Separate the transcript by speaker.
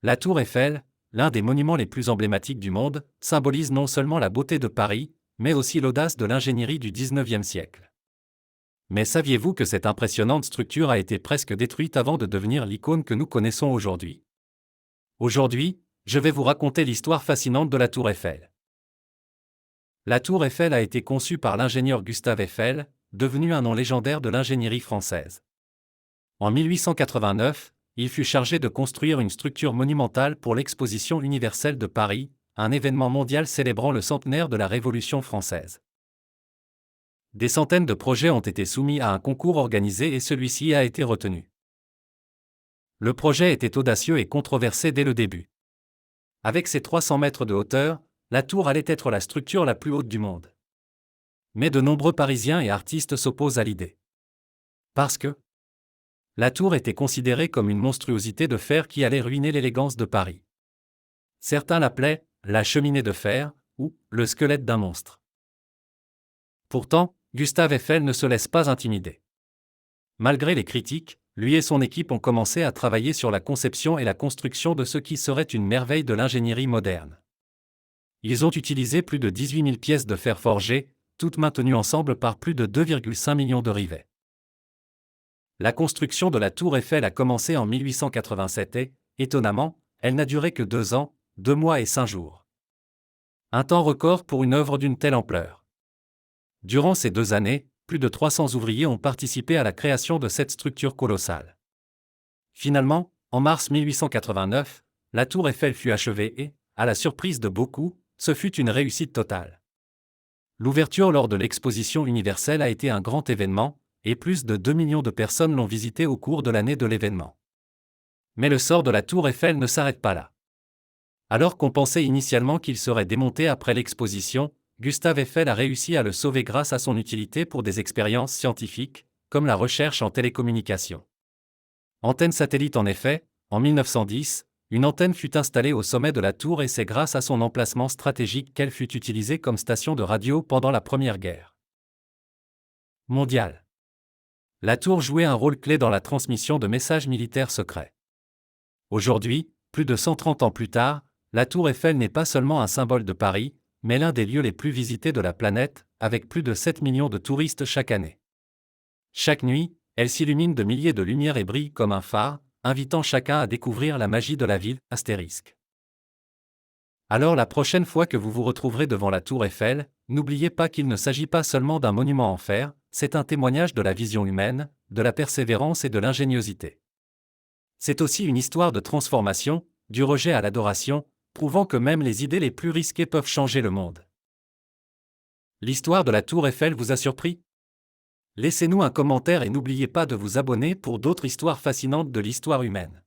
Speaker 1: La Tour Eiffel, l'un des monuments les plus emblématiques du monde, symbolise non seulement la beauté de Paris, mais aussi l'audace de l'ingénierie du XIXe siècle. Mais saviez-vous que cette impressionnante structure a été presque détruite avant de devenir l'icône que nous connaissons aujourd'hui? Aujourd'hui, je vais vous raconter l'histoire fascinante de la Tour Eiffel. La Tour Eiffel a été conçue par l'ingénieur Gustave Eiffel, devenu un nom légendaire de l'ingénierie française. En 1889, il fut chargé de construire une structure monumentale pour l'Exposition universelle de Paris, un événement mondial célébrant le centenaire de la Révolution française. Des centaines de projets ont été soumis à un concours organisé et celui-ci a été retenu. Le projet était audacieux et controversé dès le début. Avec ses 300 mètres de hauteur, la tour allait être la structure la plus haute du monde. Mais de nombreux Parisiens et artistes s'opposent à l'idée. Parce que la tour était considérée comme une monstruosité de fer qui allait ruiner l'élégance de Paris. Certains l'appelaient la cheminée de fer ou le squelette d'un monstre. Pourtant, Gustave Eiffel ne se laisse pas intimider. Malgré les critiques, lui et son équipe ont commencé à travailler sur la conception et la construction de ce qui serait une merveille de l'ingénierie moderne. Ils ont utilisé plus de 18 000 pièces de fer forgé, toutes maintenues ensemble par plus de 2,5 millions de rivets. La construction de la Tour Eiffel a commencé en 1887 et, étonnamment, elle n'a duré que 2 ans, 2 mois et 5 jours. Un temps record pour une œuvre d'une telle ampleur. Durant ces 2 années, plus de 300 ouvriers ont participé à la création de cette structure colossale. Finalement, en mars 1889, la Tour Eiffel fut achevée et, à la surprise de beaucoup, ce fut une réussite totale. L'ouverture lors de l'exposition universelle a été un grand événement, et plus de 2 millions de personnes l'ont visité au cours de l'année de l'événement. Mais le sort de la Tour Eiffel ne s'arrête pas là. Alors qu'on pensait initialement qu'il serait démonté après l'exposition, Gustave Eiffel a réussi à le sauver grâce à son utilité pour des expériences scientifiques, comme la recherche en télécommunications. Antenne satellite en effet, en 1910, une antenne fut installée au sommet de la tour et c'est grâce à son emplacement stratégique qu'elle fut utilisée comme station de radio pendant la Première Guerre mondiale. La tour jouait un rôle clé dans la transmission de messages militaires secrets. Aujourd'hui, plus de 130 ans plus tard, la Tour Eiffel n'est pas seulement un symbole de Paris, mais l'un des lieux les plus visités de la planète, avec plus de 7 millions de touristes chaque année. Chaque nuit, elle s'illumine de milliers de lumières et brille comme un phare, invitant chacun à découvrir la magie de la ville, astérisque. Alors la prochaine fois que vous vous retrouverez devant la Tour Eiffel, n'oubliez pas qu'il ne s'agit pas seulement d'un monument en fer, c'est un témoignage de la vision humaine, de la persévérance et de l'ingéniosité. C'est aussi une histoire de transformation, du rejet à l'adoration, prouvant que même les idées les plus risquées peuvent changer le monde. L'histoire de la Tour Eiffel vous a surpris? Laissez-nous un commentaire et n'oubliez pas de vous abonner pour d'autres histoires fascinantes de l'histoire humaine.